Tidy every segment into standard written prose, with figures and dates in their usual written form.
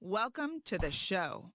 Welcome to the show.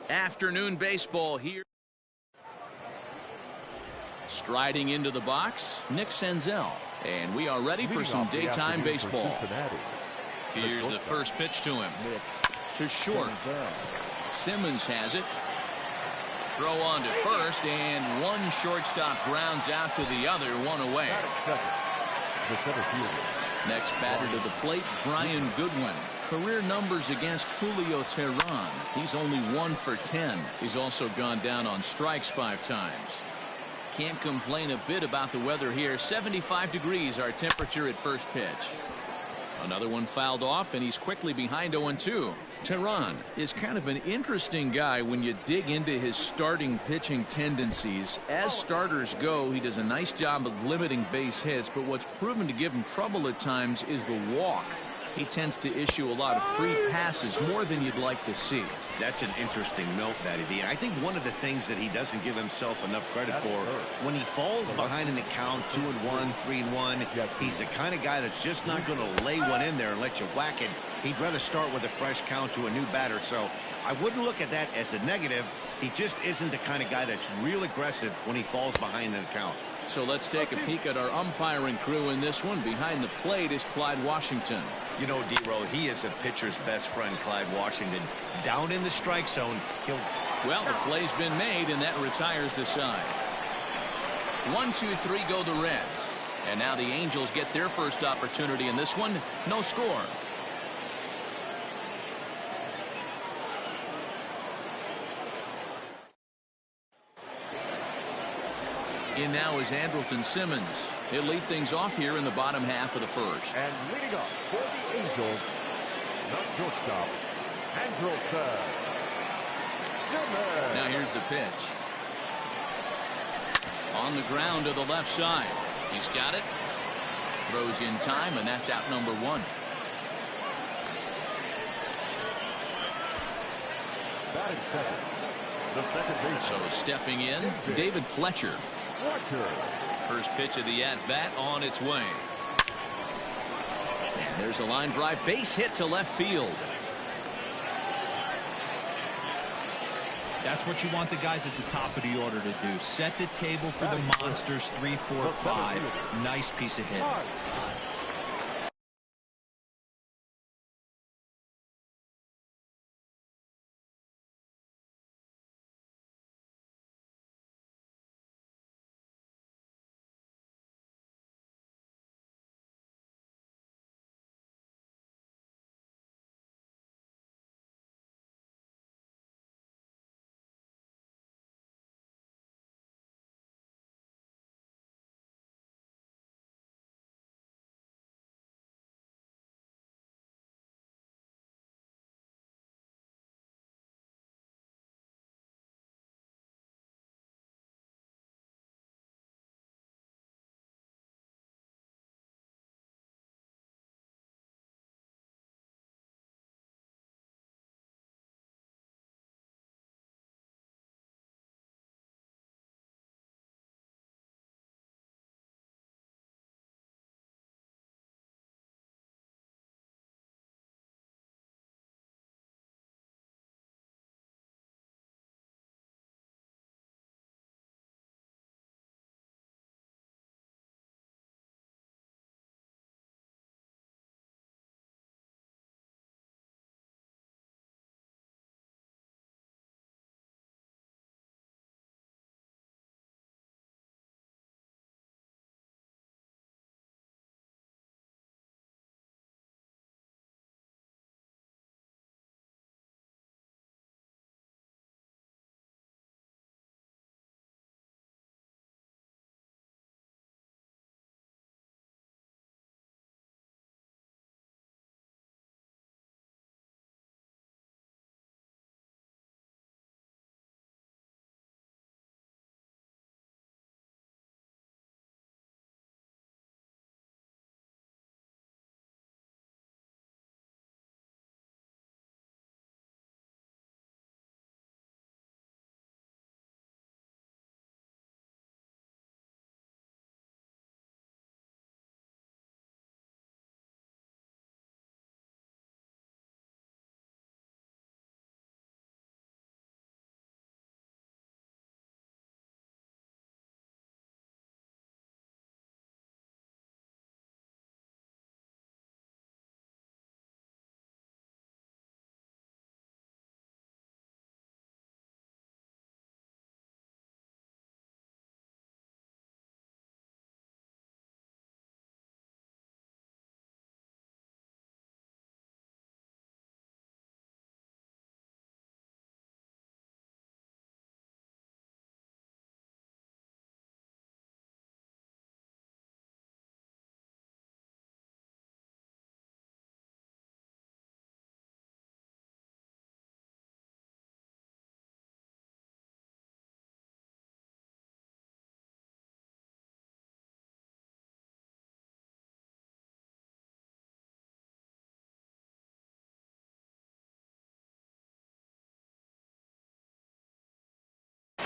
Afternoon baseball here. Striding into the box, Nick Senzel. And we are ready for some daytime baseball. Here's the first pitch to him. To short. Simmons has it. Throw on to first, and one shortstop grounds out to the other, one away. Next batter to the plate, Brian Goodwin. Career numbers against Julio Teheran. He's only 1 for 10. He's also gone down on strikes 5 times. Can't complain a bit about the weather here. 75 degrees our temperature at first pitch. Another one fouled off, and he's quickly behind 0-2. Teheran is kind of an interesting guy when you dig into his starting pitching tendencies. As starters go, he does a nice job of limiting base hits, but what's proven to give him trouble at times is the walk. He tends to issue a lot of free passes, more than you'd like to see. That's an interesting note, Matty D. I think one of the things that he doesn't give himself enough credit for, when he falls behind in the count, 2-1, 3-1, he's the kind of guy that's just not going to lay one in there and let you whack it. He'd rather start with a fresh count to a new batter. So I wouldn't look at that as a negative. He just isn't the kind of guy that's real aggressive when he falls behind in the count. So let's take a peek at our umpiring crew in this one. Behind the plate is Clyde Washington. You know, D-Row, he is a pitcher's best friend, Clyde Washington. Down in the strike zone, Well, the play's been made, and that retires the side. 1, 2, 3 go the Reds. And now the Angels get their first opportunity in this one. No score. In now is Andrelton Simmons. He'll lead things off here in the bottom half of the first. And leading off for the Angels, the shortstop, Andrelton Simmons. Now here's the pitch. On the ground to the left side. He's got it. Throws in time, and that's out number 1. Batting second. The second baseman. So stepping in, David Fletcher. Fletcher. First pitch of the at-bat on its way. And there's a line drive, base hit to left field. That's what you want the guys at the top of the order to do. Set the table for the monsters. 3, 4, 5. Nice piece of hit.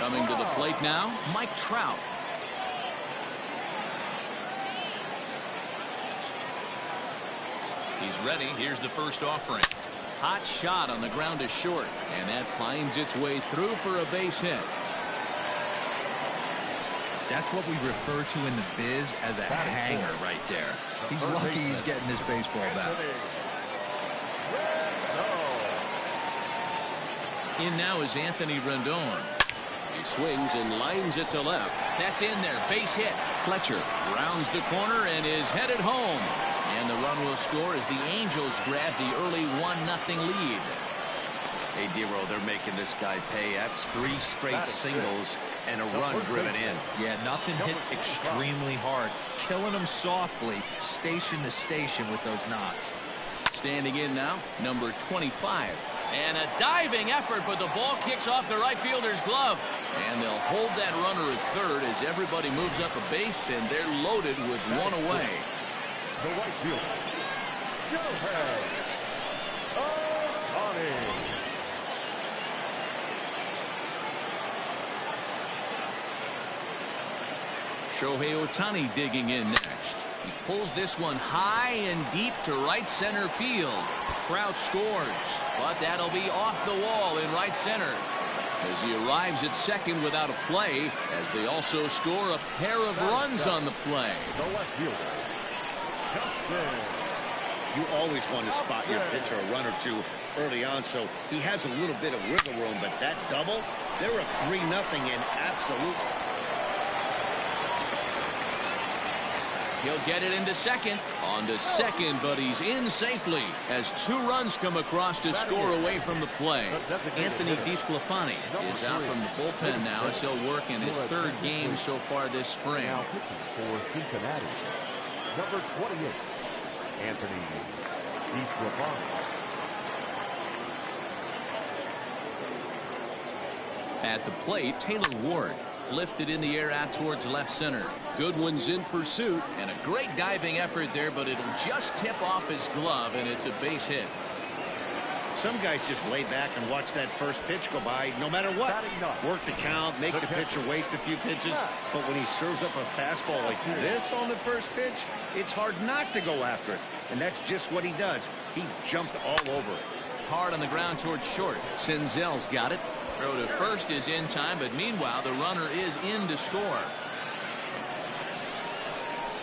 Coming to the plate now, Mike Trout. He's ready. Here's the first offering. Hot shot on the ground to short, and that finds its way through for a base hit. That's what we refer to in the biz as a hanger right there. He's lucky he's getting this baseball back. In now is Anthony Rendon. He swings and lines it to left. That's in there. Base hit. Fletcher rounds the corner and is headed home. And the run will score as the Angels grab the early 1-0 lead. Hey, D-Roll, they're making this guy pay. That's 3 straight singles and a run driven in. Yeah, nothing hit extremely hard. Killing them softly, station to station with those knocks. Standing in now, number 25. And a diving effort, but the ball kicks off the right fielder's glove. And they'll hold that runner at third as everybody moves up a base, and they're loaded with one away. The right fielder, Shohei Ohtani. Shohei Ohtani digging in next. He pulls this one high and deep to right center field. Trout scores, but that'll be off the wall in right center as he arrives at second without a play, as they also score a pair of runs on the play. The left fielder, Justin. You always want to spot your pitcher a run or two early on, so he has a little bit of wiggle room, but that double, they're up 3-0 and absolute. He'll get it into second. On to second, but he's in safely as 2 runs come across to score away from the play. Anthony DeSclafani is out from the bullpen now as he'll work in his 3rd game so far this spring. Now pitching for Cincinnati, number 28, Anthony DeSclafani. At the plate, Taylor Ward. Lifted in the air out towards left center. Goodwin's in pursuit, and a great diving effort there, but it'll just tip off his glove, and it's a base hit. Some guys just lay back and watch that first pitch go by no matter what. Work the count, make the pitcher waste a few pitches, but when he serves up a fastball like this on the first pitch, it's hard not to go after it, and that's just what he does. He jumped all over it. Hard on the ground towards short. Senzel's got it. Throw to first is in time, but meanwhile the runner is in to score.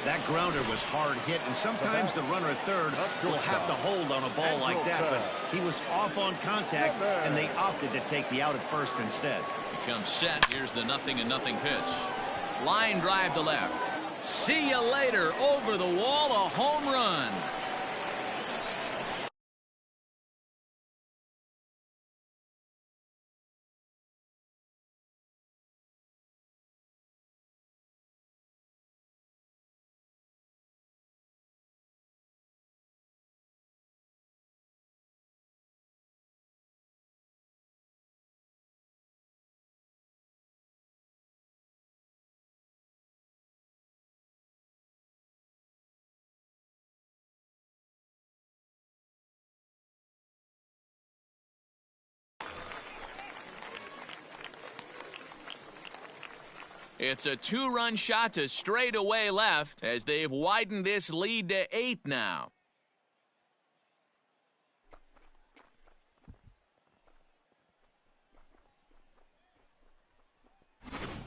That grounder was hard hit, and sometimes the runner at third will have to hold on a ball like that, but he was off on contact, and they opted to take the out at first instead. Becomes set. Here's the 0-0 pitch. Line drive to left. See you later. Over the wall, a home run. It's a 2-run shot to straightaway left as they've widened this lead to 8 now.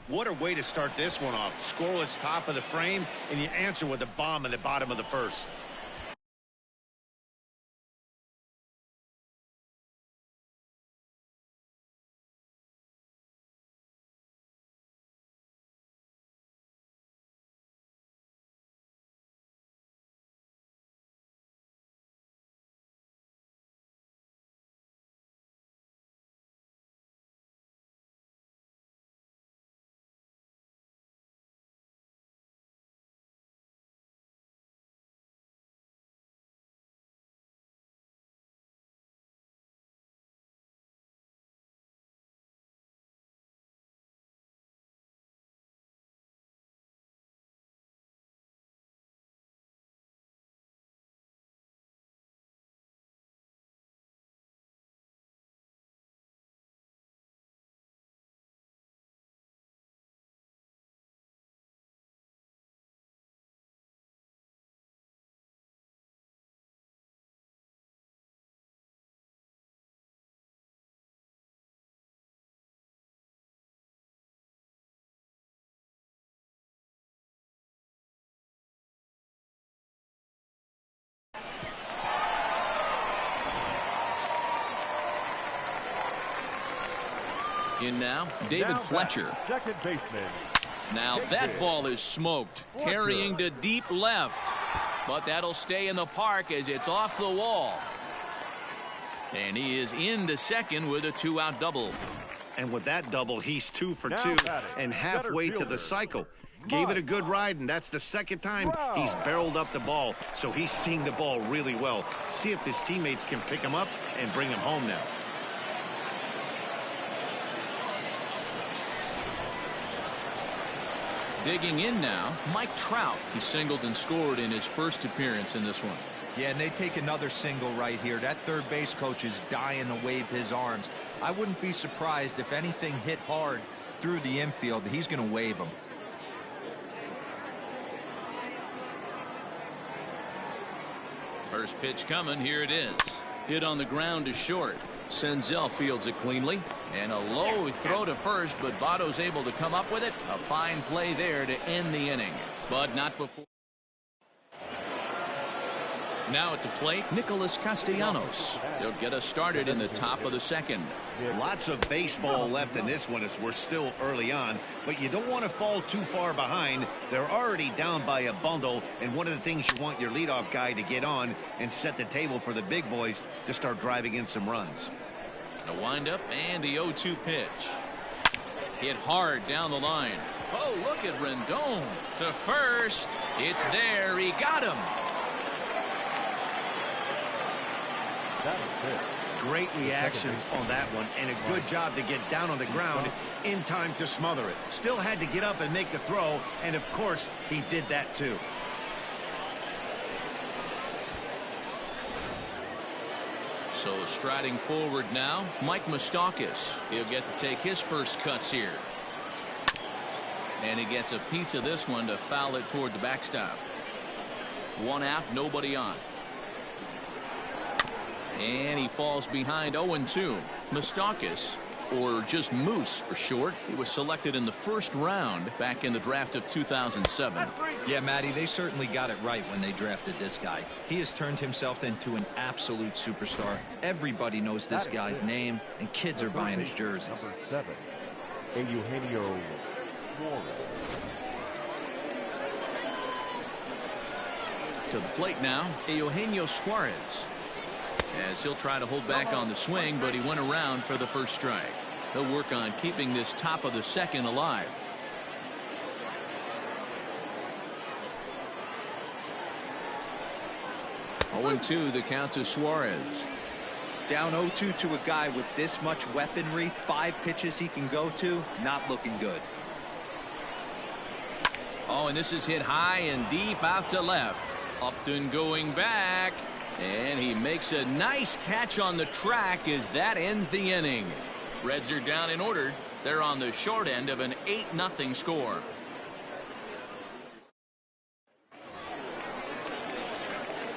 What a way to start this one off. Scoreless top of the frame, and you answer with a bomb in the bottom of the first. In now, David Fletcher. Second baseman. Now that ball is smoked, carrying to deep left. But that'll stay in the park as it's off the wall. And he is into second with a 2-out double. And with that double, he's 2 for 2 and halfway to the cycle. Gave it a good ride, and that's the second time he's barreled up the ball. So he's seeing the ball really well. See if his teammates can pick him up and bring him home now. Digging in now, Mike Trout. He singled and scored in his first appearance in this one. Yeah, and they take another single right here. That third base coach is dying to wave his arms. I wouldn't be surprised if anything hit hard through the infield. He's going to wave them. First pitch coming. Here it is. Hit on the ground to short. Senzel fields it cleanly. And a low throw to first, but Votto's able to come up with it. A fine play there to end the inning. But not before. Now at the plate, Nicholas Castellanos. He'll get us started in the top of the second. Lots of baseball left in this one as we're still early on, but you don't want to fall too far behind. They're already down by a bundle, and one of the things you want your leadoff guy to get on and set the table for the big boys to start driving in some runs. A windup and the 0-2 pitch. Hit hard down the line. Oh, look at Rendon to first. It's there. He got him. Great reactions on that one, and a good job to get down on the ground in time to smother it. Still had to get up and make a throw, and of course he did that too. So striding forward now, Mike Moustakas. He'll get to take his first cuts here. And he gets a piece of this one to foul it toward the backstop. One out, nobody on. And he falls behind 0-2. Moustakas, or just Moose for short, he was selected in the first round back in the draft of 2007. Yeah, Matty, they certainly got it right when they drafted this guy. He has turned himself into an absolute superstar. Everybody knows this guy's name, and kids are buying his jerseys. Number 7, Eugenio Suarez. To the plate now, Eugenio Suarez. As he'll try to hold back on the swing, but he went around for the first strike. He'll work on keeping this top of the second alive. Oh, 0-2 the count to Suarez. Down 0-2 to a guy with this much weaponry, 5 pitches he can go to, not looking good. Oh, and this is hit high and deep out to left. Upton going back. And he makes a nice catch on the track as that ends the inning. Reds are down in order. They're on the short end of an 8-0 score.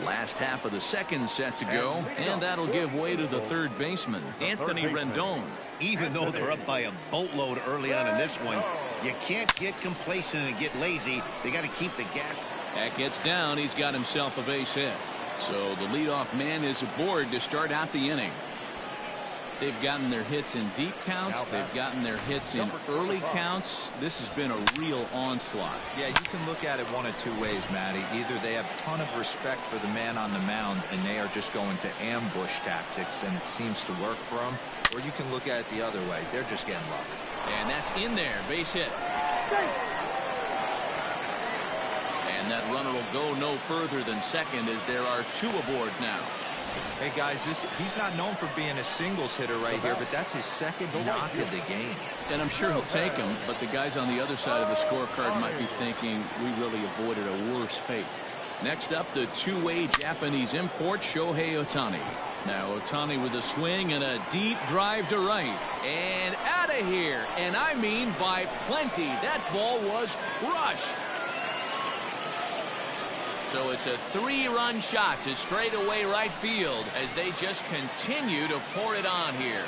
Last half of the second set to go, and that'll give way to the third baseman, Anthony Rendon. Even though they're up by a boatload early on in this one, you can't get complacent and get lazy. They got to keep the gas. That gets down. He's got himself a base hit. So the leadoff man is aboard to start out the inning. They've gotten their hits in deep counts. They've gotten their hits in early counts. This has been a real onslaught. Yeah, you can look at it one of two ways, Matty. Either they have a ton of respect for the man on the mound and they are just going to ambush tactics and it seems to work for them, or you can look at it the other way. They're just getting lucky. And that's in there. Base hit. And that runner will go no further than second as there are 2 aboard now. Hey guys, he's not known for being a singles hitter right here, but that's his second knock of the game. And I'm sure he'll take him, but the guys on the other side of the scorecard might be thinking we really avoided a worse fate. Next up, the two-way Japanese import, Shohei Ohtani. Now Ohtani with a swing and a deep drive to right. And out of here. And I mean by plenty. That ball was crushed. So it's a 3-run shot to straightaway right field as they just continue to pour it on here.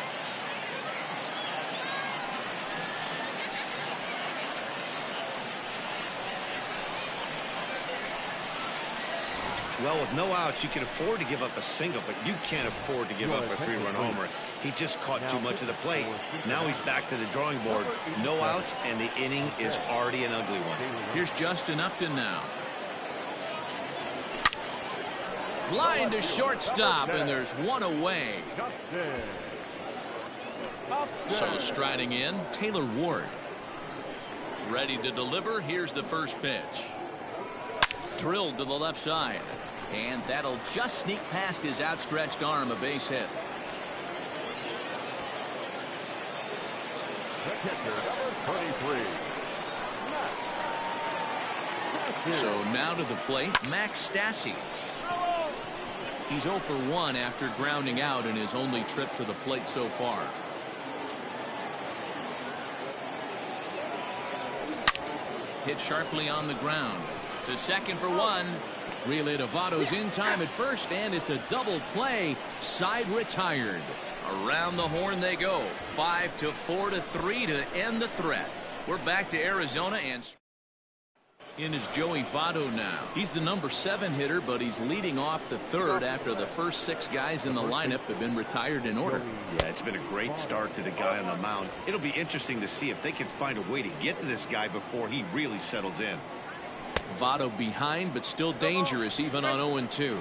Well, with no outs, you can afford to give up a single, but you can't afford to give up a 3-run homer. He just caught too much of the plate. Now he's back to the drawing board. No outs, and the inning is already an ugly one. Here's Justin Upton now. Line to shortstop, and there's one away. So striding in, Taylor Ward. Ready to deliver. Here's the first pitch. Drilled to the left side. And that'll just sneak past his outstretched arm, a base hit. The catcher, number 33. So now to the plate, Max Stassi. He's 0 for 1 after grounding out in his only trip to the plate so far. Hit sharply on the ground. To second for one. Relay to Votto's in time at first, and it's a double play. Side retired. Around the horn they go. 5-4 to 3 to end the threat. We're back to Arizona, and in is Joey Votto now. He's the number 7 hitter, but he's leading off the third after the first 6 guys in the lineup have been retired in order. Yeah, it's been a great start to the guy on the mound. It'll be interesting to see if they can find a way to get to this guy before he really settles in. Votto behind, but still dangerous even on 0-2.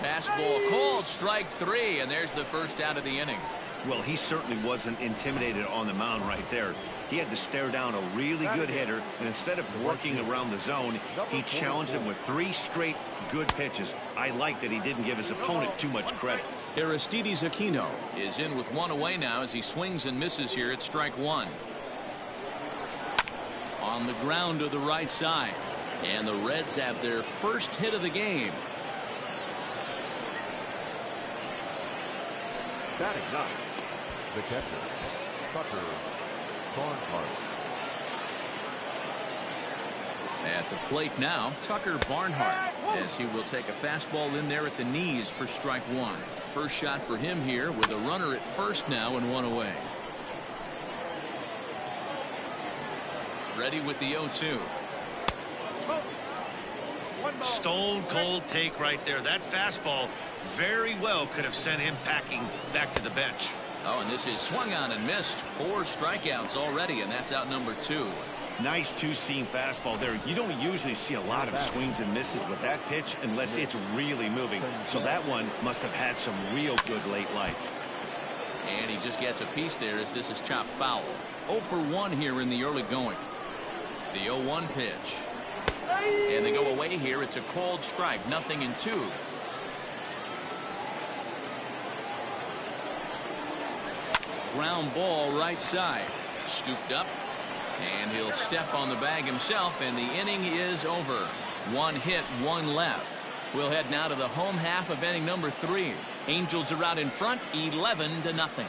Fastball called, strike 3, and there's the first out of the inning. Well, he certainly wasn't intimidated on the mound right there. He had to stare down a really good hitter, and instead of working around the zone, he challenged him with 3 straight good pitches. I like that he didn't give his opponent too much credit. Aristides Aquino is in with 1 away now as he swings and misses here at strike 1. On the ground to the right side, and the Reds have their first hit of the game. Batting ninth, the catcher, Tucker Barnhart. At the plate now, Tucker Barnhart, as he will take a fastball in there at the knees for strike 1. First shot for him here with a runner at first now and 1 away. Ready with the 0-2. Stone cold take right there. That fastball very well could have sent him packing back to the bench. Oh, and this is swung on and missed. 4 strikeouts already, and that's out number 2. Nice 2-seam fastball there. You don't usually see a lot of swings and misses with that pitch unless it's really moving. So that one must have had some real good late life. And he just gets a piece there as this is chopped foul. 0 for 1 here in the early going. The 0-1 pitch. And they go away here. It's a called strike. 0-2. Ground ball right side. Scooped up. And he'll step on the bag himself, and the inning is over. 1 hit, 1 left. We'll head now to the home half of inning number 3. Angels are out in front, 11-0.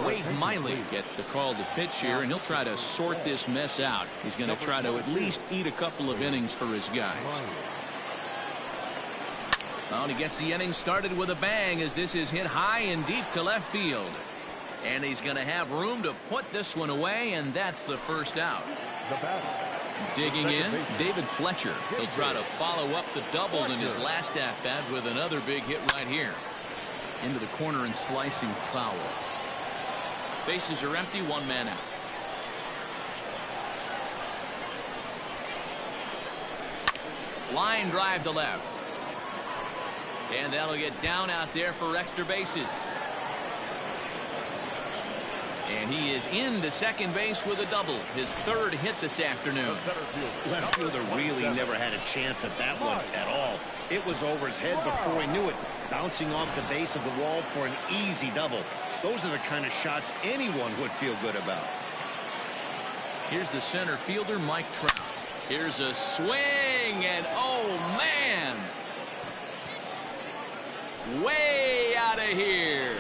Wade Miley gets the call to pitch here, and he'll try to sort this mess out. He's going to try to at least eat a couple of innings for his guys. Well, he gets the inning started with a bang as this is hit high and deep to left field. And he's going to have room to put this one away, and that's the first out. Digging in, David Fletcher. He'll try to follow up the double in his last at-bat with another big hit right here. Into the corner and slicing foul. Bases are empty, 1 man out. Line drive to left. And that'll get down out there for extra bases. And he is into second base with a double. His 3rd hit this afternoon. Left fielder really never had a chance at that one at all. It was over his head before he knew it, bouncing off the base of the wall for an easy double. Those are the kind of shots anyone would feel good about. Here's the center fielder, Mike Trout. Here's a swing, and oh man, way out of here.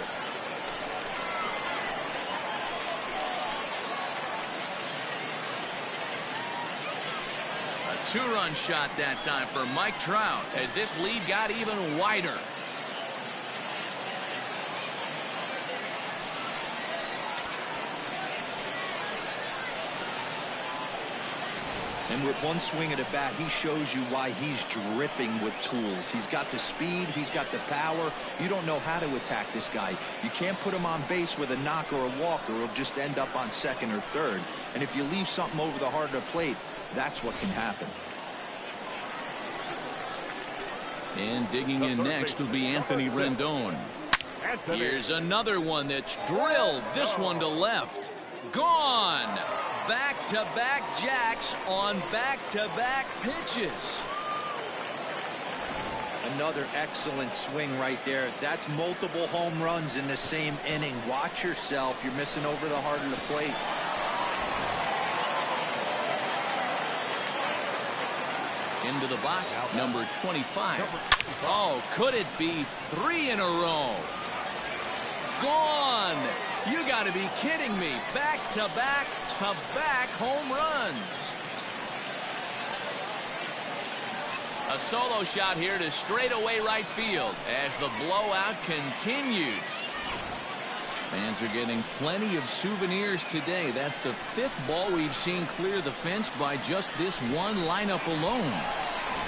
A 2-run shot that time for Mike Trout as this lead got even wider. And with 1 swing at a bat, he shows you why he's dripping with tools. He's got the speed, he's got the power. You don't know how to attack this guy. You can't put him on base with a knock or a walk, or he'll just end up on second or third. And if you leave something over the heart of the plate, that's what can happen. And digging in next will be Anthony Rendon. Here's another one that's drilled. This one to left. Gone. Back-to-back jacks on back-to-back pitches. Another excellent swing right there. That's multiple home runs in the same inning. Watch yourself. You're missing over the heart of the plate. Into the box, number 25. Oh, could it be 3 in a row? Gone. You got to be kidding me. Back-to-back-to-back home runs. A solo shot here to straightaway right field as the blowout continues. Fans are getting plenty of souvenirs today. That's the 5th ball we've seen clear the fence by just this one lineup alone.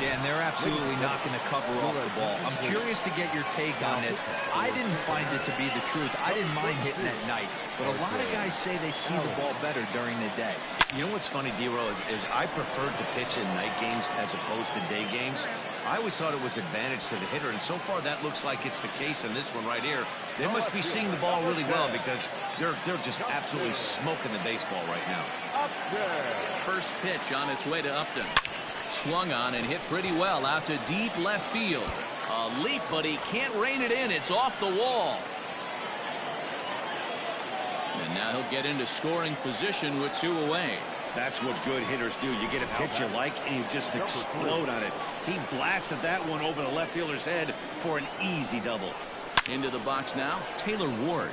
Dan, they're absolutely not going to cover off the ball. I'm curious to get your take on this. I didn't find it to be the truth. I didn't mind hitting at night, but a lot of guys say they see the ball better during the day. You know what's funny, D-Row, is I preferred to pitch in night games as opposed to day games. I always thought it was advantage to the hitter, and so far that looks like it's the case in this one right here. They must be seeing the ball really well because they're just absolutely smoking the baseball right now. First pitch on its way to Upton. Swung on and hit pretty well out to deep left field. A leap, but he can't rein it in. It's off the wall. And now he'll get into scoring position with 2 away. That's what good hitters do. You get a pitch you like, and you just explode on it. He blasted that one over the left fielder's head for an easy double. Into the box now, Taylor Ward.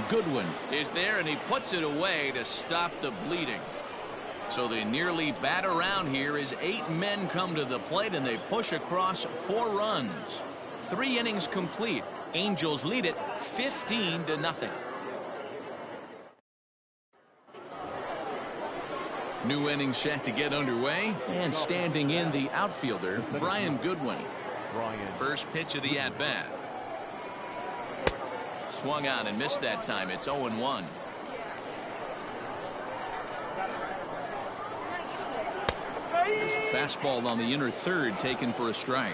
Goodwin is there, and he puts it away to stop the bleeding. So they nearly bat around here as 8 men come to the plate, and they push across 4 runs. 3 innings complete. Angels lead it 15-0. New inning set to get underway, and standing in the outfielder, Brian Goodwin. First pitch of the at-bat. Swung on and missed that time. It's 0-1. There's a fastball on the inner third taken for a strike.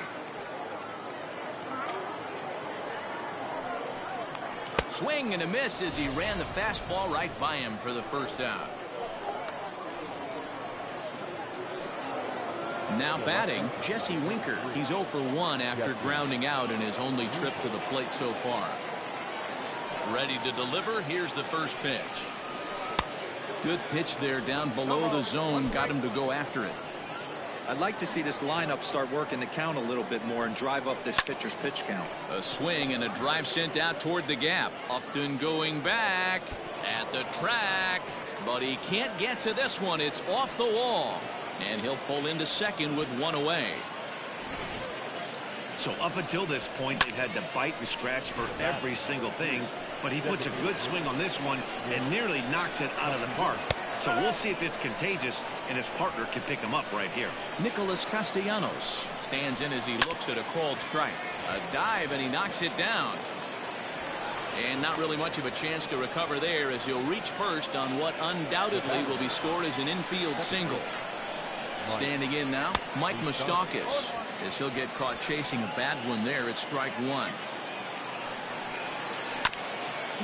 Swing and a miss as he ran the fastball right by him for the first out. Now batting, Jesse Winker. He's 0 for 1 after grounding out in his only trip to the plate so far. Ready to deliver. Here's the first pitch. Good pitch there down below the zone. Got him to go after it. I'd like to see this lineup start working the count a little bit more and drive up this pitcher's pitch count. A swing and a drive sent out toward the gap. Upton going back at the track, but he can't get to this one. It's off the wall, and he'll pull into second with 1 away. So up until this point, they've had to bite and scratch for every single thing, but he puts a good swing on this one and nearly knocks it out of the park. So we'll see if it's contagious and his partner can pick him up right here. Nicholas Castellanos stands in as he looks at a called strike. A dive, and he knocks it down. And not really much of a chance to recover there as he'll reach first on what undoubtedly will be scored as an infield single. Standing in now, Mike Moustakas, as he'll get caught chasing a bad one there at strike 1.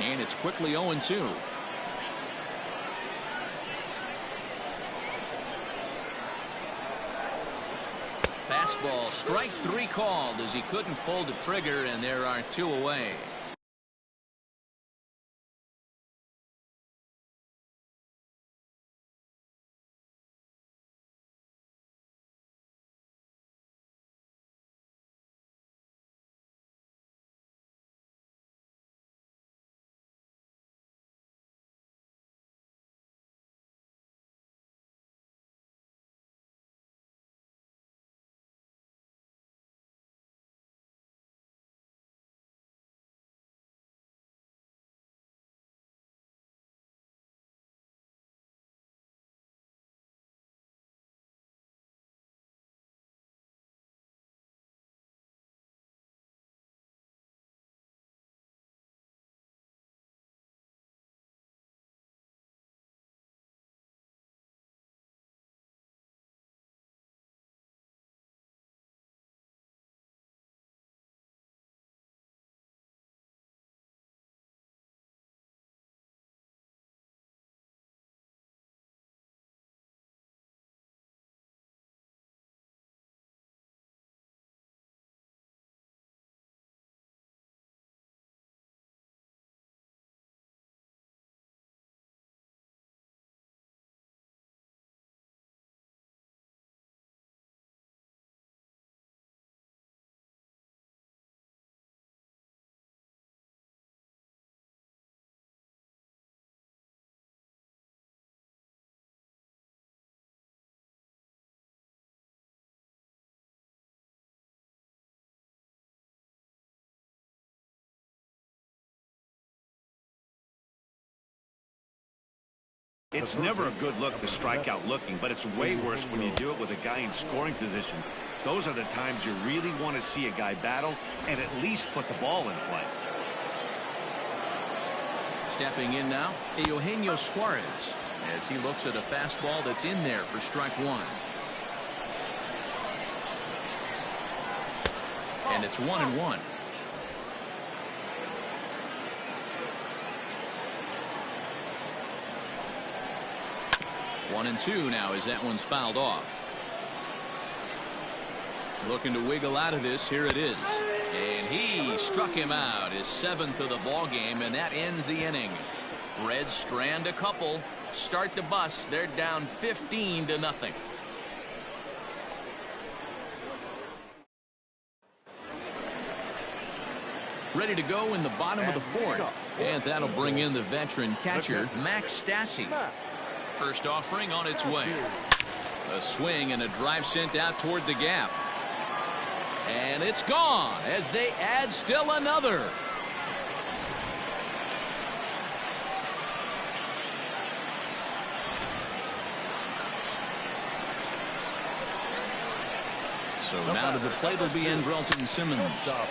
And it's quickly 0-2. Fastball, strike 3 called as he couldn't pull the trigger, and there are 2 away. It's never a good look to strike out looking, but it's way worse when you do it with a guy in scoring position. Those are the times you really want to see a guy battle and at least put the ball in play. Stepping in now, Eugenio Suarez, as he looks at a fastball that's in there for strike one. And it's 1-1. One and two now as that one's fouled off. Looking to wiggle out of this. Here it is. And he struck him out, his 7th of the ball game, and that ends the inning. Reds strand a couple, start the bus. They're down 15-0. Ready to go in the bottom of the 4th, and that'll bring in the veteran catcher Max Stassi. First offering on its way. A swing and a drive sent out toward the gap. And it's gone as they add still another. So now to the plate will be Andrelton Simmons.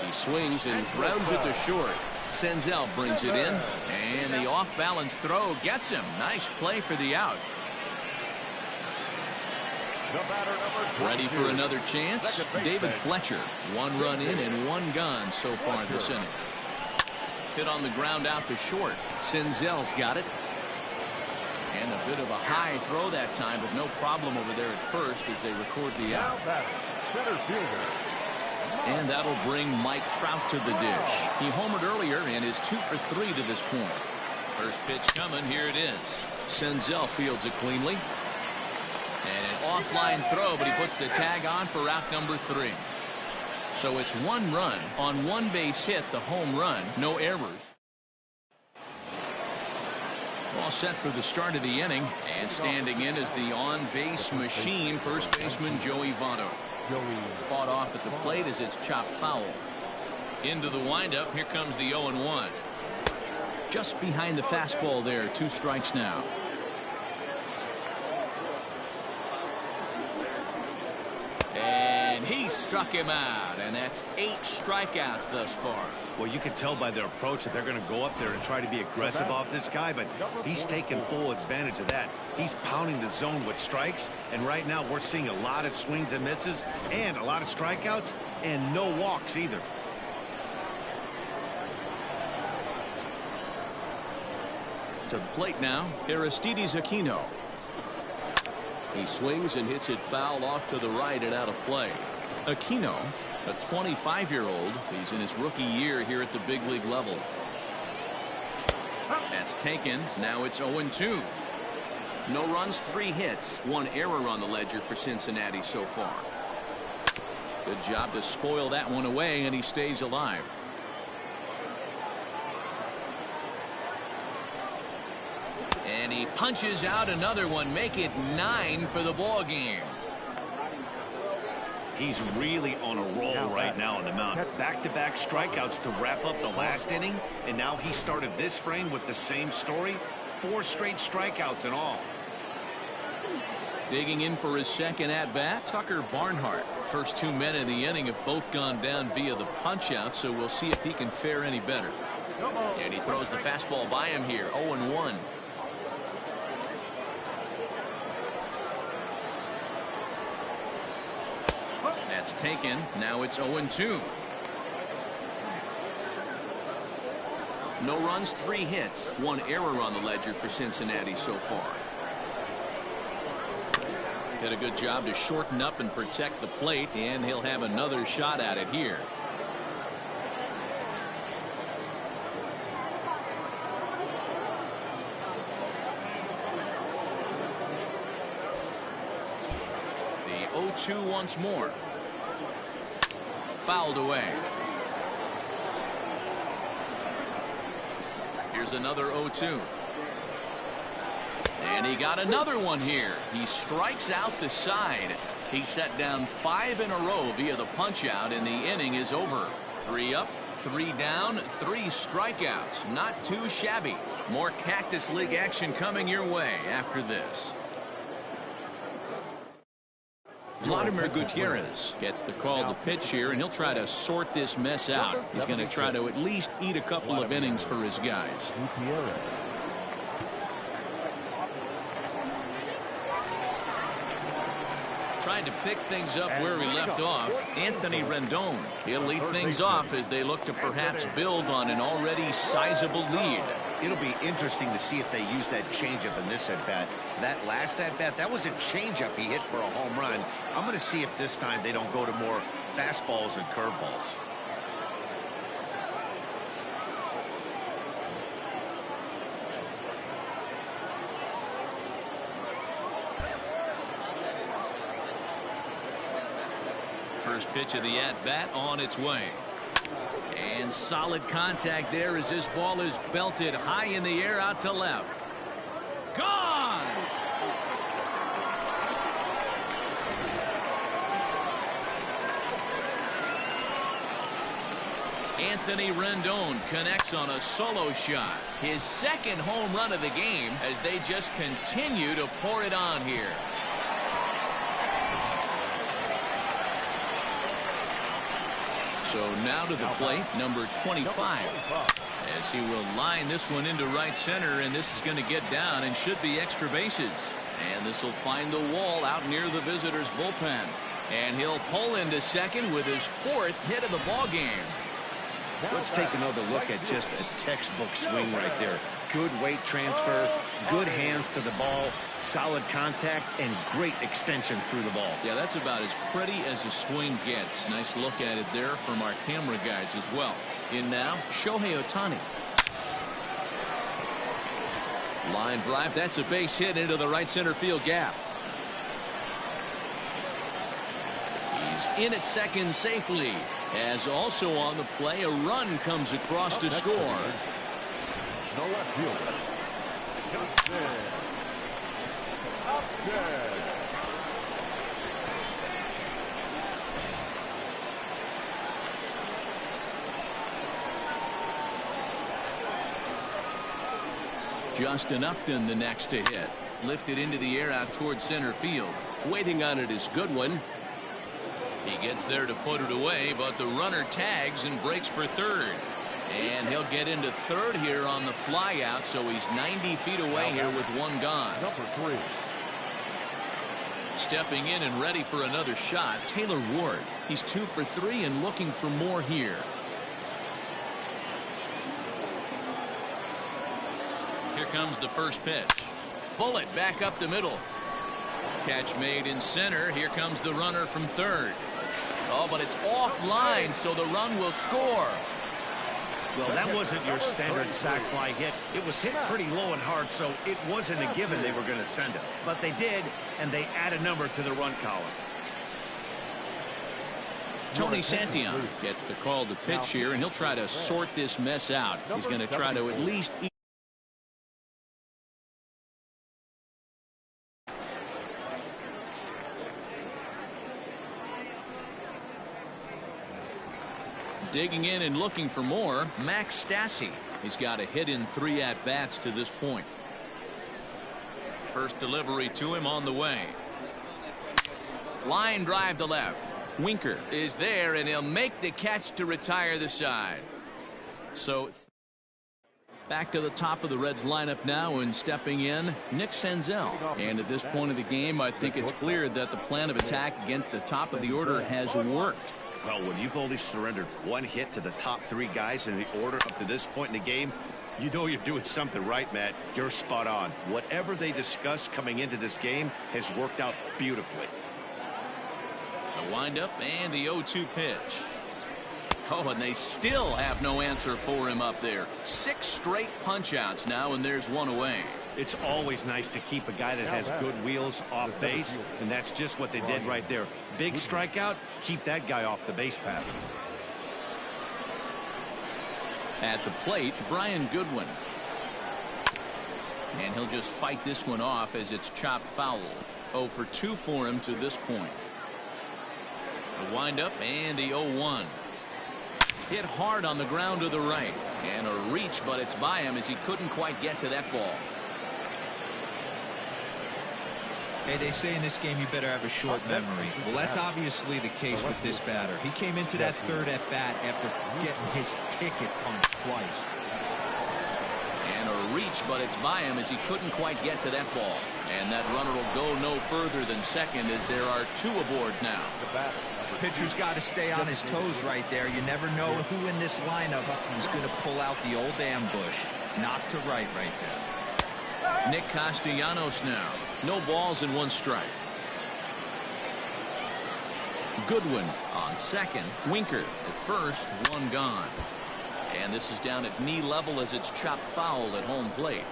He swings and grounds it to short. Senzel brings it in, and the off-balance throw gets him. Nice play for the out. Ready for another chance? David Fletcher. 1 run in and 1 gone so far this inning. Hit on the ground out to short. Senzel's got it. And a bit of a high throw that time, but no problem over there at first as they record the out. And that'll bring Mike Trout to the dish. He homered earlier and is 2 for 3 to this point. First pitch coming. Here it is. Senzel fields it cleanly. And an offline throw, but he puts the tag on for out number 3. So it's 1 run on 1 base hit, the home run, no errors. All set for the start of the inning, and standing in is the on-base machine, first baseman Joey Votto. Fought off at the plate as it's chopped foul. Into the windup, here comes the 0-1. Just behind the fastball there, 2 strikes now. And he struck him out, and that's 8 strikeouts thus far. Well, you can tell by their approach that they're going to go up there and try to be aggressive off this guy, but he's taking full advantage of that. He's pounding the zone with strikes, and right now we're seeing a lot of swings and misses and a lot of strikeouts and no walks either. To the plate now, Aristides Aquino. He swings and hits it foul off to the right and out of play. Aquino, a 25-year-old, he's in his rookie year here at the big league level. That's taken. Now it's 0-2. No runs, 3 hits, 1 error on the ledger for Cincinnati so far. Good job to spoil that one away, and he stays alive. And he punches out another one, make it 9 for the ball game. He's really on a roll right now on the mound. Back-to-back strikeouts to wrap up the last inning, and now he started this frame with the same story. 4 straight strikeouts in all. Digging in for his second at-bat, Tucker Barnhart. First 2 men in the inning have both gone down via the punch-out, so we'll see if he can fare any better. And he throws the fastball by him here, 0-1. That's taken. Now it's 0-2. No runs, 3 hits, 1 error on the ledger for Cincinnati so far. Did a good job to shorten up and protect the plate, and he'll have another shot at it here. The 0-2 once more. Fouled away. Here's another 0-2. And he got another one here. He strikes out the side. He set down 5 in a row via the punch-out, and the inning is over. 3 up, 3 down, 3 strikeouts. Not too shabby. More Cactus League action coming your way after this. Vladimir Gutierrez gets the call to pitch here, and he'll try to sort this mess out. He's going to try to at least eat a couple of innings for his guys. Trying to pick things up where he left off, Anthony Rendon. He'll lead things off as they look to perhaps build on an already sizable lead. It'll be interesting to see if they use that changeup in this at-bat. That last at-bat, that was a changeup he hit for a home run. I'm going to see if this time they don't go to more fastballs and curveballs. First pitch of the at-bat on its way. And solid contact there as this ball is belted high in the air out to left. Gone! Anthony Rendon connects on a solo shot. His second home run of the game as they just continue to pour it on here. So now to the plate, number 25, as he will line this one into right center, and this is going to get down and should be extra bases. And this will find the wall out near the visitors' bullpen. And he'll pull into second with his fourth hit of the ball game. Let's take another look at just a textbook swing right there. Good weight transfer, good hands to the ball, solid contact, and great extension through the ball. Yeah, that's about as pretty as a swing gets. Nice look at it there from our camera guys as well. In now, Shohei Ohtani. Line drive, that's a base hit into the right center field gap. He's in at second safely, as also on the play a run comes across to score. The left fielder. Up there. Justin Upton the next to hit. Lifted into the air out towards center field. Waiting on it is Goodwin. He gets there to put it away, but the runner tags and breaks for third. And he'll get into third here on the fly out, so he's 90 feet away here with one gone. Number 3. Stepping in and ready for another shot, Taylor Ward. He's 2 for 3 and looking for more here. Here comes the first pitch. Bullet back up the middle. Catch made in center. Here comes the runner from third. Oh, but it's offline, so the run will score. Well, that wasn't your standard sac fly hit. It was hit pretty low and hard, so it wasn't a given they were going to send it. But they did, and they add a number to the run column. Tony Santillan gets the call to pitch here, and he'll try to sort this mess out. He's going to try to at least eat. Digging in and looking for more, Max Stassi. He's got a hit in 3 at-bats to this point. First delivery to him on the way. Line drive to left. Winker is there, and he'll make the catch to retire the side. So back to the top of the Reds lineup now, and stepping in, Nick Senzel. And at this point of the game, I think it's clear that the plan of attack against the top of the order has worked. Well, when you've only surrendered 1 hit to the top 3 guys in the order up to this point in the game, you know you're doing something right, Matt. You're spot on. Whatever they discussed coming into this game has worked out beautifully. The windup and the 0-2 pitch. Oh, and they still have no answer for him up there. 6 straight punch-outs now, and there's 1 away. It's always nice to keep a guy that has good wheels off base, and that's just what they did right there. Big strikeout, keep that guy off the base path. At the plate, Brian Goodwin. And he'll just fight this one off as it's chopped foul. 0 for 2 for him to this point. The windup and the 0-1. Hit hard on the ground to the right. And a reach, but it's by him as he couldn't quite get to that ball. Hey, they say in this game you better have a short memory. Well, that's obviously the case with this batter. He came into that third at bat after getting his ticket punched twice. And a reach, but it's by him as he couldn't quite get to that ball. And that runner will go no further than second as there are two aboard now. Pitcher's got to stay on his toes right there. You never know who in this lineup is going to pull out the old ambush. Knock to right there. Nick Castellanos now. No balls and one strike. Goodwin on second. Winker at first. One gone. And this is down at knee level as it's chopped foul at home plate.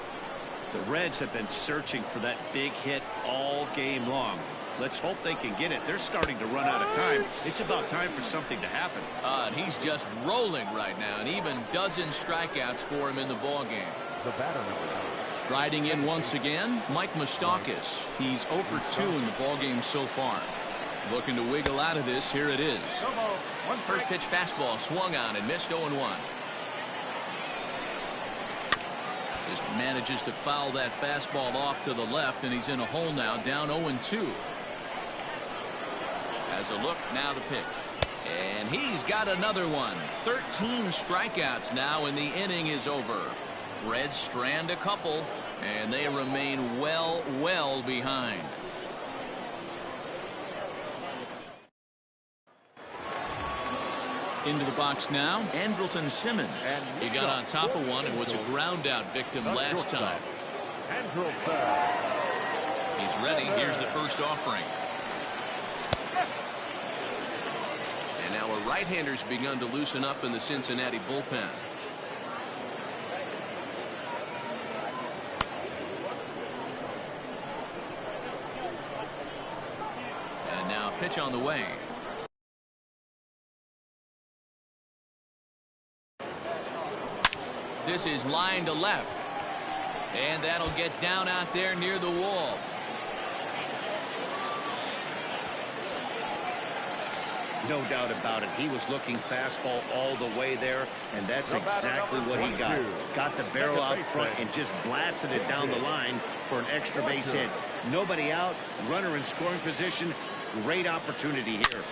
The Reds have been searching for that big hit all game long. Let's hope they can get it. They're starting to run out of time. It's about time for something to happen. And he's just rolling right now, and even dozen strikeouts for him in the ball game. The batter number 9. Striding in once again, Mike Moustakas. He's 0 for 2 in the ball game so far. Looking to wiggle out of this. Here it is. First pitch fastball swung on and missed 0-1. Just manages to foul that fastball off to the left, and he's in a hole now, down 0-2. As a look, now the pitch. And he's got another one. 13 strikeouts now, and the inning is over. Reds strand a couple, and they remain well behind. Into the box now, Andrelton Simmons. He got on top of one and was a ground out victim last time. He's ready. Here's the first offering. And now a right-hander's begun to loosen up in the Cincinnati bullpen. And now pitch on the way. This is line to left. And that'll get down out there near the wall. No doubt about it. He was looking fastball all the way there, and that's exactly what he got. Got the barrel out front and just blasted it down the line for an extra base hit. Nobody out, runner in scoring position. Great opportunity here.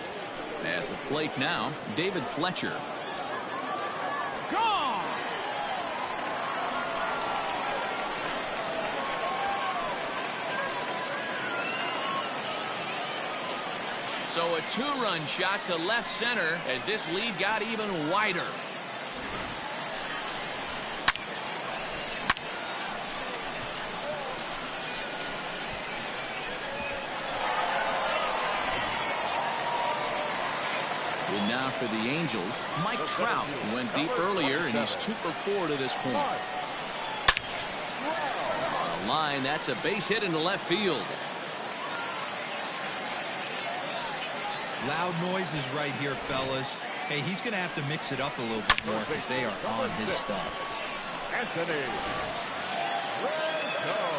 At the plate now, David Fletcher. Gone! So a two-run shot to left center as this lead got even wider. And now for the Angels, Mike Trout went deep earlier, and he's 2 for 4 to this point. On a line, that's a base hit into left field. Loud noises right here, fellas. Hey, he's going to have to mix it up a little bit more because they are on his stuff. Anthony Rendon.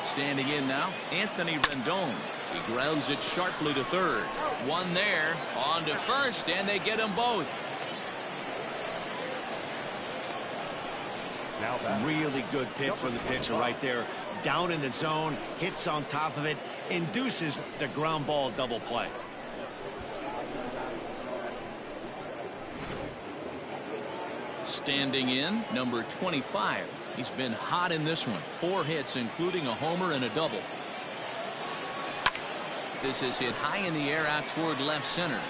Standing in now, Anthony Rendon. He grounds it sharply to third. One there, on to first, and they get them both. Really good pitch from the pitcher right there. Down in the zone, hits on top of it, induces the ground ball double play. Standing in, number 25. He's been hot in this one. 4 hits, including a homer and a double. This is hit high in the air out toward left center.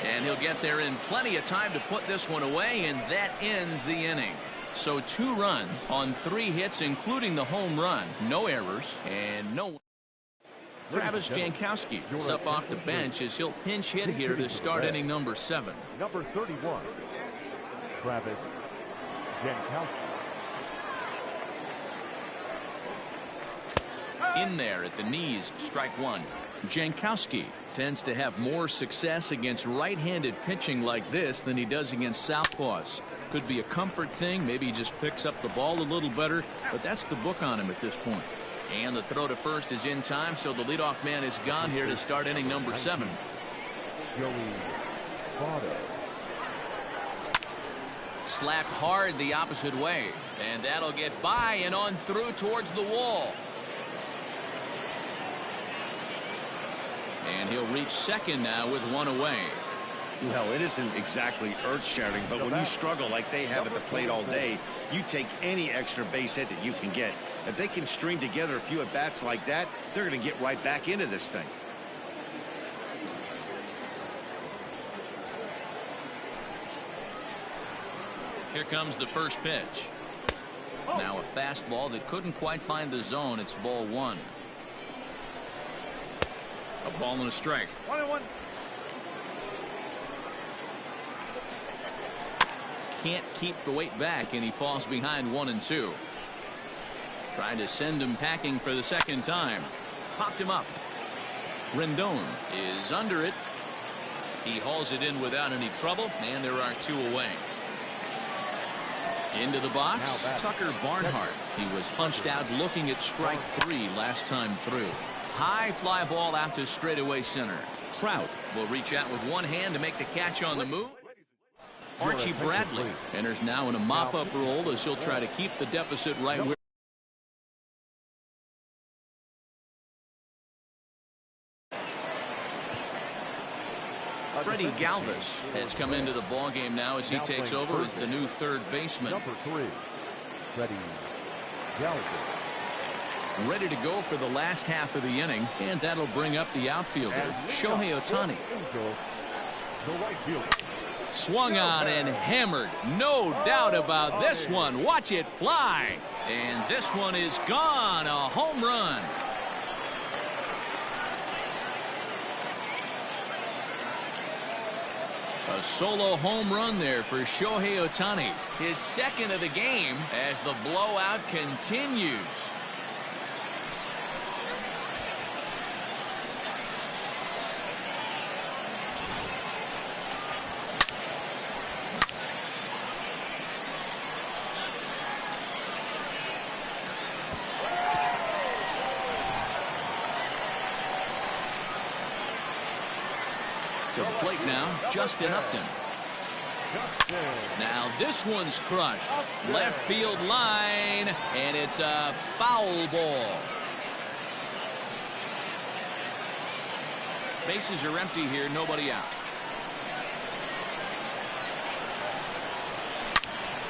And he'll get there in plenty of time to put this one away, and that ends the inning. So 2 runs on 3 hits, including the home run. No errors and no. Travis Jankowski is up off the bench as he'll pinch hit here to start inning number 7. Number 31, Travis Jankowski. In there at the knees, strike 1. Jankowski tends to have more success against right-handed pitching like this than he does against southpaws. Could be a comfort thing. Maybe he just picks up the ball a little better, but that's the book on him at this point. And the throw to first is in time, so the leadoff man is gone here to start inning number 7. Joey Votto. Slapped hard the opposite way, and that'll get by and on through towards the wall. And he'll reach second now with one away. Well, it isn't exactly earth-shattering, but when you struggle like they have at the plate all day, you take any extra base hit that you can get. If they can string together a few at-bats like that, they're going to get right back into this thing. Here comes the first pitch. Now a fastball that couldn't quite find the zone. It's ball 1. A ball and a strike. 1-1. Can't keep the weight back, and he falls behind 1-2. Trying to send him packing for the second time. Popped him up. Rendon is under it. He hauls it in without any trouble, and there are 2 away. Into the box, Tucker Barnhart. He was punched out looking at strike 3 last time through. High fly ball out to straightaway center. Trout will reach out with one hand to make the catch on the move. Archie Bradley enters now in a mop-up role as he'll try to keep the deficit right where. Freddie Galvis has come into the ballgame now as he takes over as the new third baseman. Number 3, Freddie Galvis. Ready to go for the last half of the inning, and that'll bring up the outfielder, Shohei Ohtani. The right fielder. Swung on and hammered. No doubt about this one. Watch it fly. And this one is gone. A home run. A solo home run there for Shohei Ohtani. His second of the game as the blowout continues. To the plate now, Justin Upton. Now this one's crushed. Left field line, and it's a foul ball. Bases are empty here, nobody out.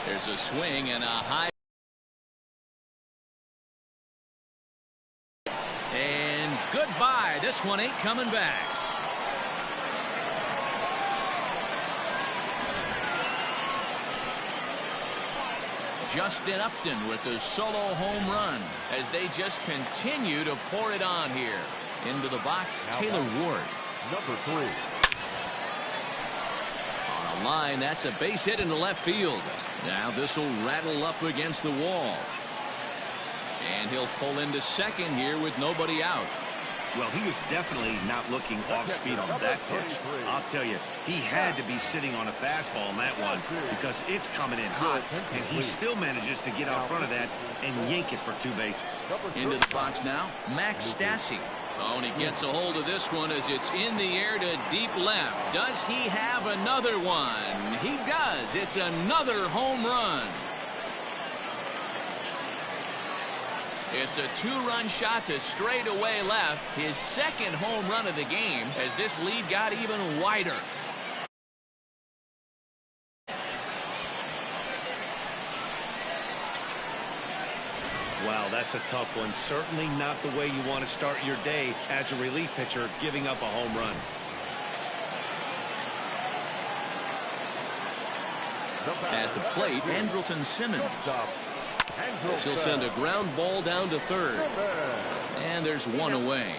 There's a swing and a high. And goodbye. This one ain't coming back. Justin Upton with a solo home run as they just continue to pour it on here. Into the box, Taylor Ward. Number 3. On a line, that's a base hit into left field. Now this will rattle up against the wall. And he'll pull into second here with nobody out. Well, he was definitely not looking off speed on that pitch. I'll tell you, he had to be sitting on a fastball on that one because it's coming in hot, and he still manages to get out front of that and yank it for 2 bases. Into the box now, Max Stassi. Oh, and he gets a hold of this one as it's in the air to deep left. Does he have another one? He does. It's another home run. It's a 2-run shot to straightaway left. His second home run of the game as this lead got even wider. Wow, that's a tough one. Certainly not the way you want to start your day as a relief pitcher, giving up a home run. At the plate, Andrelton Simmons. As he'll send a ground ball down to third. And there's one away.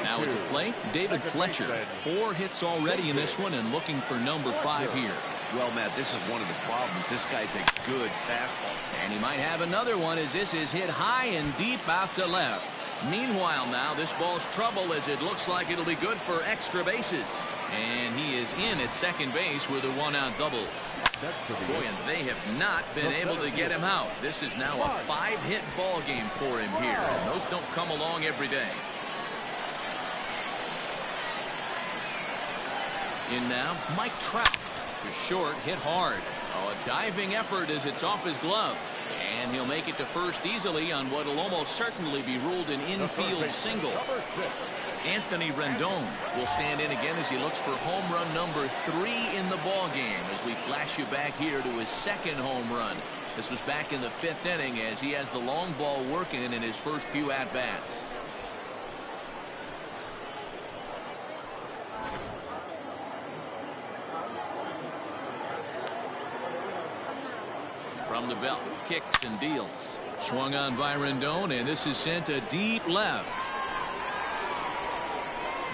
Now at the plate, David Fletcher. 4 hits already in this one and looking for number 5 here. Well, Matt, this is one of the problems. This guy's a good fastball. And he might have another one as this is hit high and deep out to left. Meanwhile now, this ball's trouble as it looks like it'll be good for extra bases. And he is in at second base with a 1-out double. Next to the Boy, and they have not been able to get him out. This is now a 5-hit ball game for him here, and those don't come along every day. In now, Mike Trout. To short, hit hard. Oh, a diving effort as it's off his glove. And he'll make it to first easily on what will almost certainly be ruled an infield single. Anthony Rendon will stand in again as he looks for home run number 3 in the ball game as we flash you back here to his second home run. This was back in the 5th inning as he has the long ball working in his first few at-bats. From the belt, kicks and deals. Swung on by Rendon, and this is sent a deep left.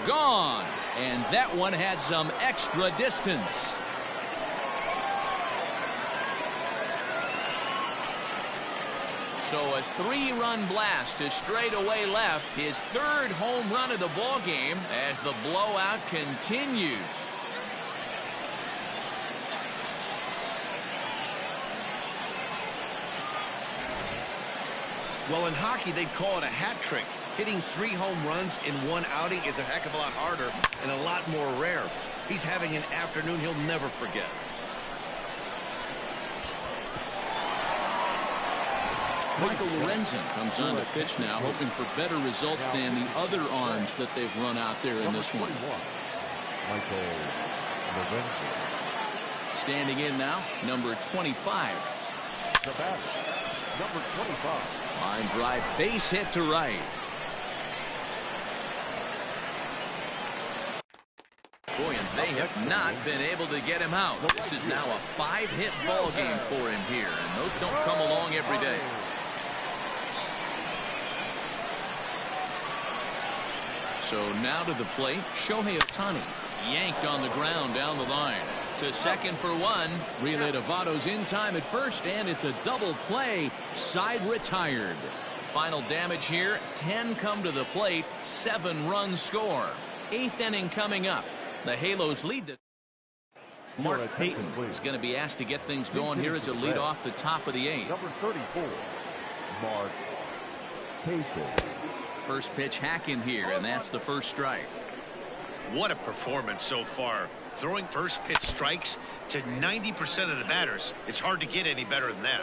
Gone, and that one had some extra distance. So a 3-run blast to straightaway left, his 3rd home run of the ball game as the blowout continues. Well, in hockey, they'd call it a hat trick. Hitting 3 home runs in one outing is a heck of a lot harder and a lot more rare. He's having an afternoon he'll never forget. Michael Lorenzen comes on to pitch now, hoping for better results than the other arms that they've run out there in this one. Michael Lorenzen. Standing in now, number 25. The batter, number 25. Line drive, base hit to right. Boy, and they have not been able to get him out. This is now a 5-hit ball game for him here, and those don't come along every day. So now to the plate, Shohei Ohtani. Yanked on the ground down the line. To second for 1. Relay to Votto's in time at first, and it's a double play. Side retired. Final damage here, 10 come to the plate, 7 runs score. 8th inning coming up. The Halos lead the Mark Payton is going to be asked to get things going here as a lead off the top of the 8th. Number 34, Mark Payton. First pitch hack in here, and that's the first strike. What a performance so far. Throwing first pitch strikes to 90% of the batters. It's hard to get any better than that.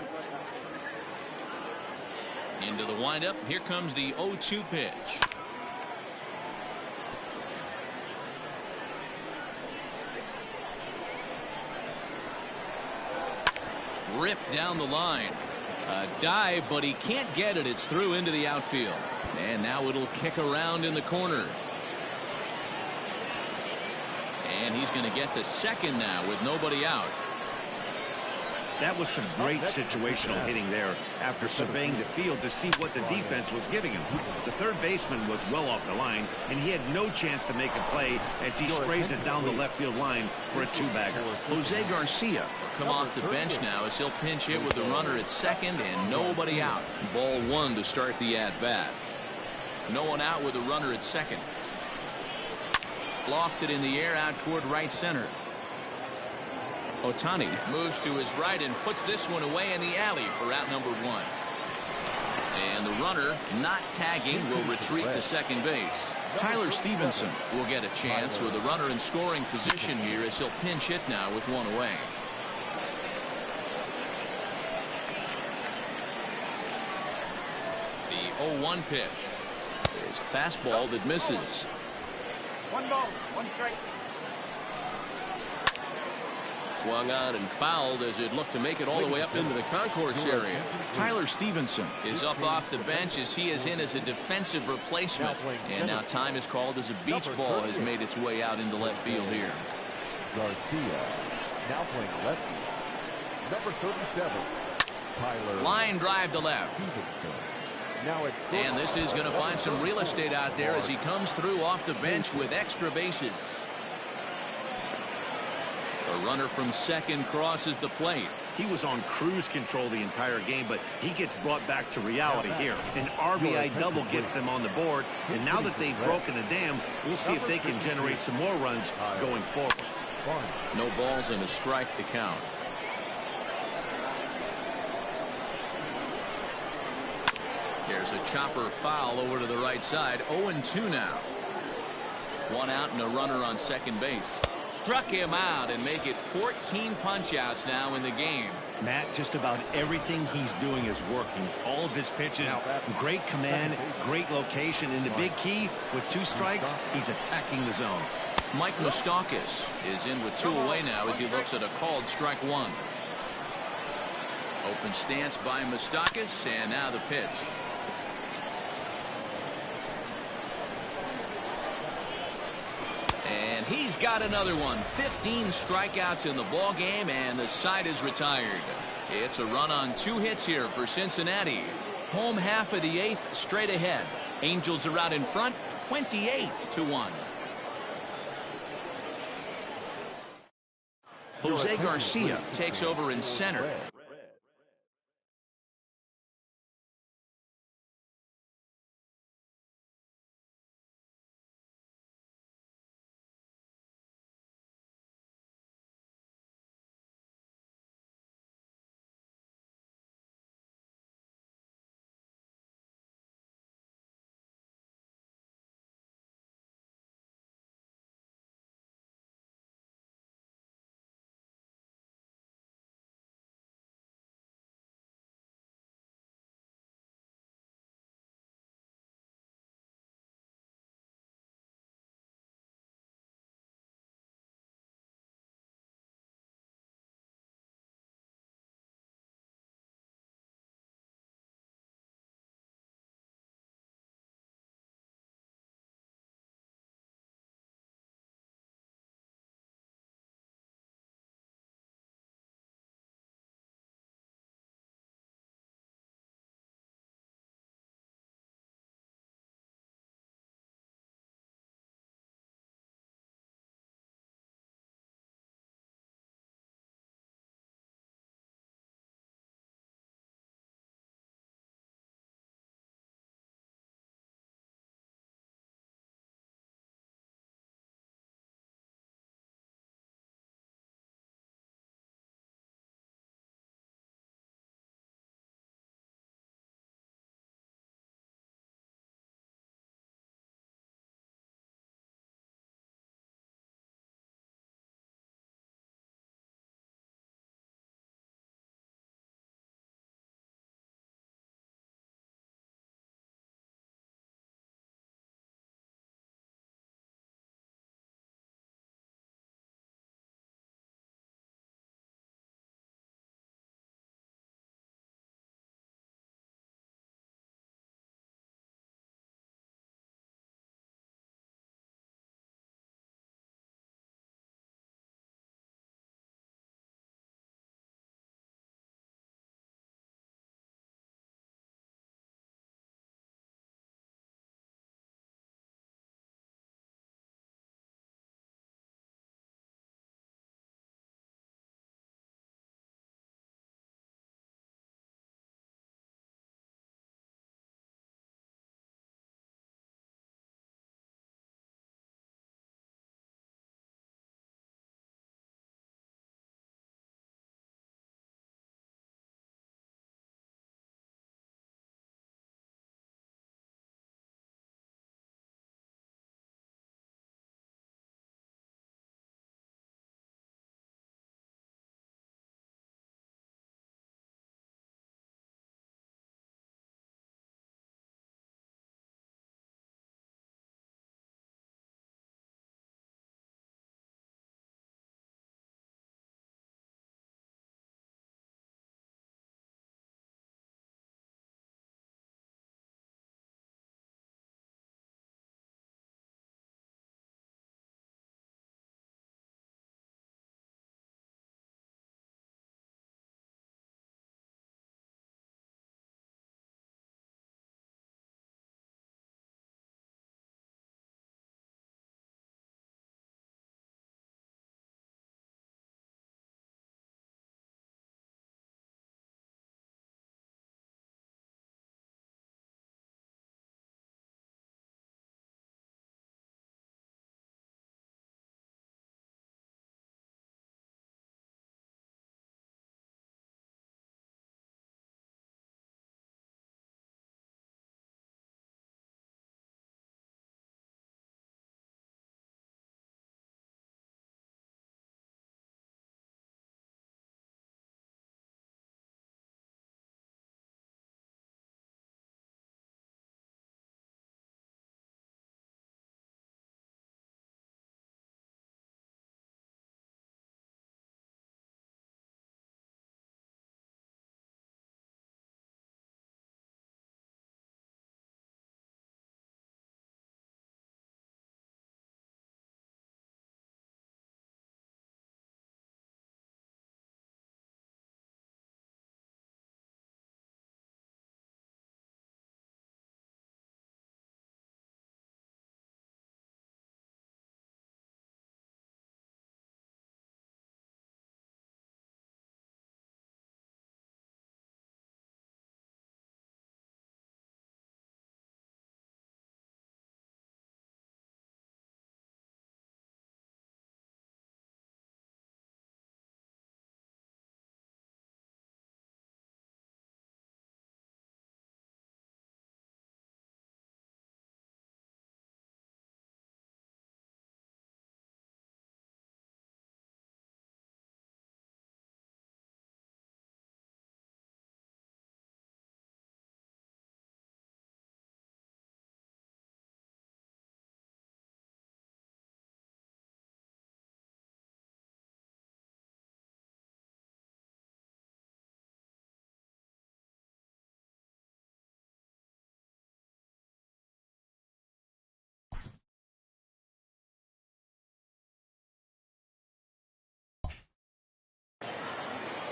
Into the windup. Here comes the 0-2 pitch. Ripped down the line. A dive, but he can't get it. It's through into the outfield. And now it'll kick around in the corner. And he's going to get to second now with nobody out. That was some great situational hitting there after surveying the field to see what the defense was giving him. The third baseman was well off the line, and he had no chance to make a play as he sprays it down the left field line for a 2-bagger. Jose Garcia will come off the bench now as he'll pinch hit with the runner at second and nobody out. Ball 1 to start the at-bat. No one out with a runner at second. Lofted in the air out toward right center. Ohtani moves to his right and puts this one away in the alley for out number 1. And the runner, not tagging, will retreat to second base. Tyler Stevenson will get a chance with a runner in scoring position here as he'll pinch hit now with 1 away. The 0-1 pitch. There's a fastball that misses. 1 ball, 1 strike. Swung on and fouled as it looked to make it all the way up into the concourse area. Tyler Stevenson is up off the bench as he is in as a defensive replacement. And now time is called as a beach ball has made its way out into left field here. Garcia now playing lefty. Number 37, Tyler. Line drive to left. Stevenson. Now it's And this is going to find some real estate out there as he comes through off the bench with extra bases. A runner from second crosses the plate. He was on cruise control the entire game, but he gets brought back to reality here. An RBI double gets them on the board, and now that they've broken the dam, we'll see if they can generate some more runs going forward. No balls and a strike to count. There's a chopper foul over to the right side. 0-2 now. One out and a runner on second base. Struck him out and make it 14 punch-outs now in the game. Matt, just about everything he's doing is working. All of his pitches, great command, great location, and the big key, with 2 strikes, he's attacking the zone. Mike Moustakas is in with 2 away now as he looks at a called strike 1. Open stance by Moustakas, and now the pitch. And he's got another one. 15 strikeouts in the ball game, and the side is retired. It's a run on 2 hits here for Cincinnati. Home half of the 8th, straight ahead. Angels are out in front, 28-1. Jose Garcia takes over in center.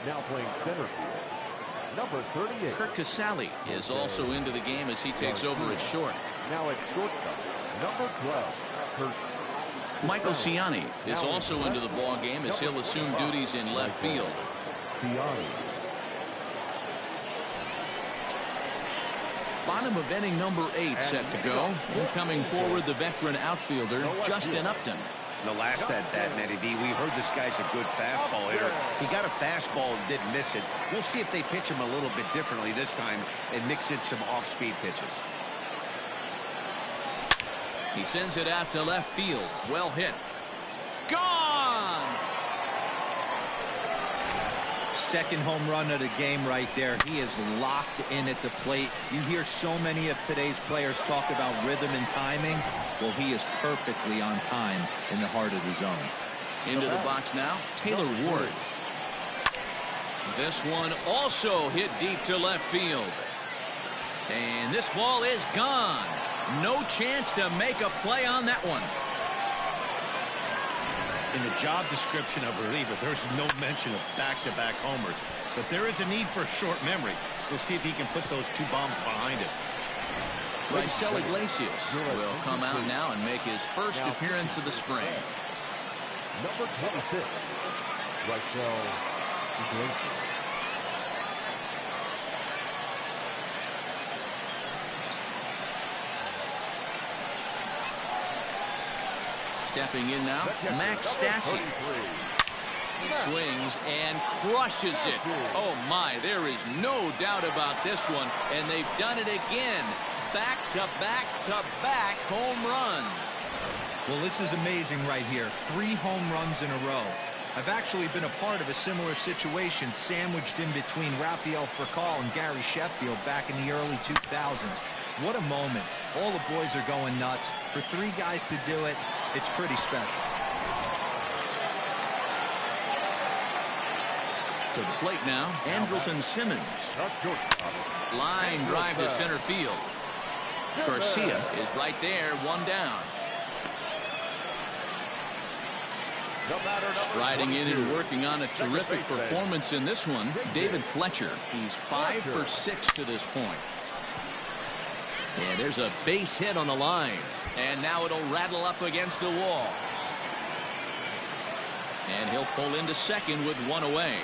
Now playing center field, number 38. Kurt Casale is also into the game as he takes over at short. Now at shortstop, number 12, Kurt. Michael Ciani is also into the ball game as he'll assume duties in left field. Ciani. Bottom of inning number 8 set to go. And coming forward, the veteran outfielder, Justin Upton. The last at that, Matty V, we heard this guy's a good fastball hitter. He got a fastball and didn't miss it. We'll see if they pitch him a little bit differently this time and mix in some off-speed pitches. He sends it out to left field. Well hit. Gone! Second home run of the game right there. He is locked in at the plate. You hear so many of today's players talk about rhythm and timing. Well, he is perfectly on time in the heart of the zone. Into the box now, Taylor Ward. This one also hit deep to left field. And this ball is gone. No chance to make a play on that one. In the job description of reliever, there's no mention of back-to-back homers. But there is a need for short memory. We'll see if he can put those 2 bombs behind him. Raisel Iglesias will come out now and make his first appearance of the spring. Number 26, Raisel Iglesias. Stepping in now, Max Stassi. He swings and crushes it. Oh my, there is no doubt about this one. And they've done it again. Back-to-back-to-back home runs. Well, this is amazing right here. 3 home runs in a row. I've actually been a part of a similar situation sandwiched in between Rafael Furcal and Gary Sheffield back in the early 2000s. What a moment. All the boys are going nuts. For 3 guys to do it, it's pretty special. To the plate now, Andrelton Simmons. Line drive to center field. Garcia is right there, 1 down. Striding in and working on a terrific performance in this one, David Fletcher. He's 5 for 6 to this point. And there's a base hit on the line. And now it'll rattle up against the wall. And he'll pull into second with 1 away.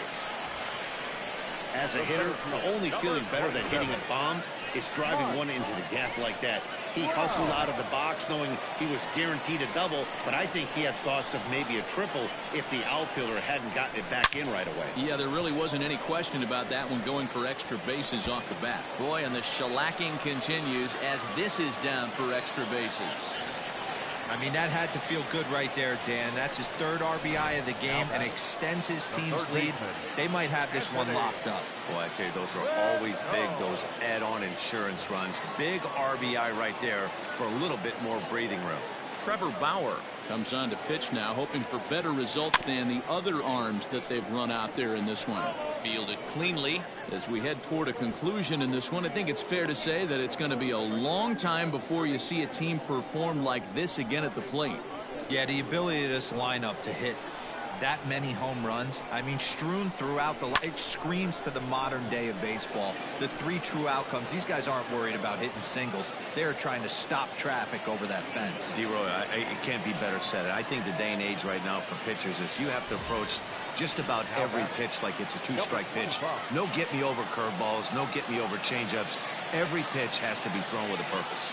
As a hitter, the only feeling better than hitting a bomb is driving one into the gap like that. He hustled out of the box knowing he was guaranteed a double, but I think he had thoughts of maybe a triple if the outfielder hadn't gotten it back in right away. Yeah, there really wasn't any question about that one going for extra bases off the bat. Boy, and the shellacking continues as this is down for extra bases. I mean, that had to feel good right there, Dan. That's his 3rd RBI of the game and extends his team's lead. They might have this one locked up. Boy, I tell you, those are always big, those add-on insurance runs. Big RBI right there for a little bit more breathing room. Trevor Bauer comes on to pitch now, hoping for better results than the other arms that they've run out there in this one. Fielded cleanly. As we head toward a conclusion in this one, I think it's fair to say that it's going to be a long time before you see a team perform like this again at the plate. Yeah, the ability of this lineup to hit that many home runs, I mean, strewn throughout it screams to the modern day of baseball. The 3 true outcomes. These guys aren't worried about hitting singles. They're trying to stop traffic over that fence. D-Roy, it can't be better said. I think the day and age right now for pitchers is you have to approach just about every pitch like it's a 2-strike pitch. No get-me-over curveballs, no get-me-over changeups. Every pitch has to be thrown with a purpose.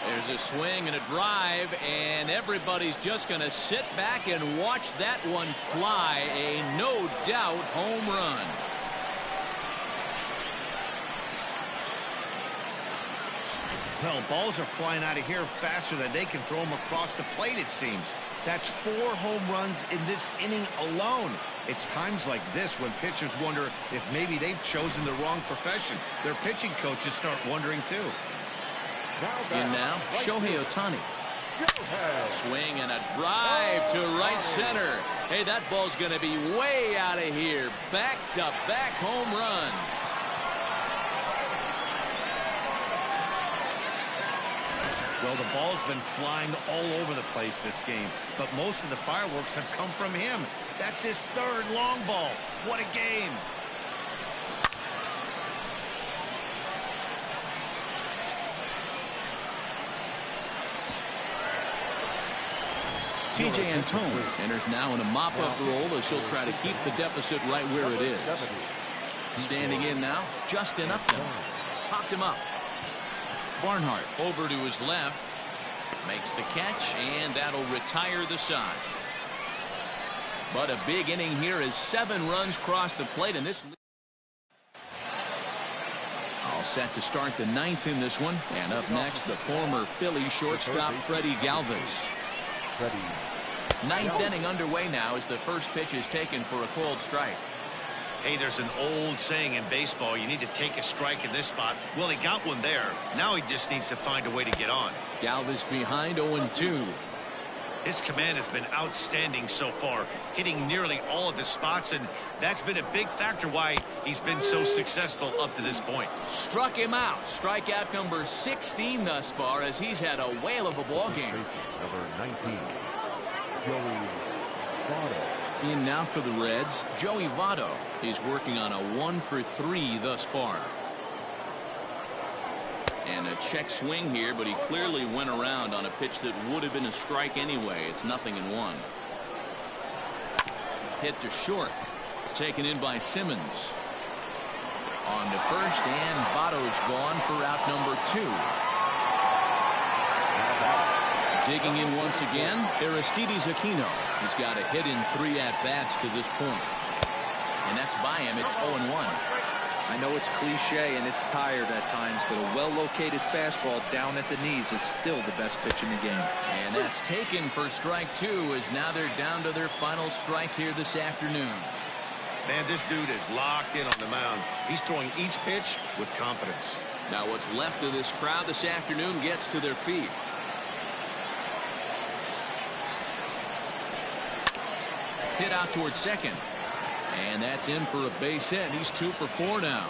There's a swing and a drive, and everybody's just going to sit back and watch that one fly. A no-doubt home run. Well, balls are flying out of here faster than they can throw them across the plate, it seems. That's 4 home runs in this inning alone. It's times like this when pitchers wonder if maybe they've chosen the wrong profession. Their pitching coaches start wondering, too. In now, Shohei Ohtani. Swing and a drive to right center. Hey, that ball's going to be way out of here. Back-to-back home run. Well, the ball's been flying all over the place this game, but most of the fireworks have come from him. That's his third long ball. What a game. TJ Antone enters now in a mop-up role as he'll try to keep the deficit right where it is. Standing in now, Justin Upton. Popped him up. Barnhart over to his left. Makes the catch, and that'll retire the side. But a big inning here as 7 runs cross the plate, and this all set to start the 9th in this one. And up next, the former Philly shortstop Freddie Galvis. 9th inning underway now as the first pitch is taken for a called strike. Hey, there's an old saying in baseball, you need to take a strike in this spot. Well, he got one there. Now he just needs to find a way to get on. Galvis behind 0-2. His command has been outstanding so far, hitting nearly all of his spots, and that's been a big factor why he's been so successful up to this point. Struck him out. Strikeout number 16 thus far as he's had a whale of a ball game. Number 19, Joey Votto. In now for the Reds, Joey Votto. He's working on a 1-for-3 thus far. And a check swing here, but he clearly went around on a pitch that would have been a strike anyway. It's 0-1. Hit to short. Taken in by Simmons. On to first, and Votto's gone for out number 2. Digging in once again, Aristides Aquino. He's got a hit in 3 at-bats to this point. And that's by him. It's 0-1. I know it's cliche and it's tired at times, but a well-located fastball down at the knees is still the best pitch in the game. And that's taken for strike 2 as now they're down to their final strike here this afternoon. Man, this dude is locked in on the mound. He's throwing each pitch with confidence. Now what's left of this crowd this afternoon gets to their feet. Hit out towards second. And that's in for a base hit. He's 2 for 4 now.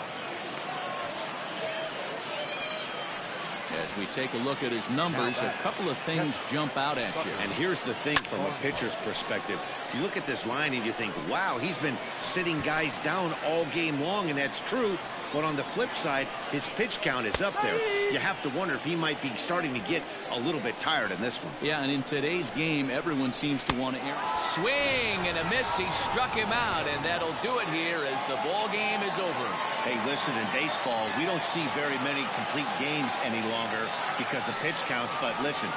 As we take a look at his numbers, a couple of things jump out at you. And here's the thing from a pitcher's perspective. You look at this line and you think, wow, he's been sitting guys down all game long, and that's true. But on the flip side, his pitch count is up there. You have to wonder if he might be starting to get a little bit tired in this one. Yeah, and in today's game, everyone seems to want to air. Swing and a miss. He struck him out, and that'll do it here as the ball game is over. Hey, listen, in baseball, we don't see very many complete games any longer because of pitch counts. But listen,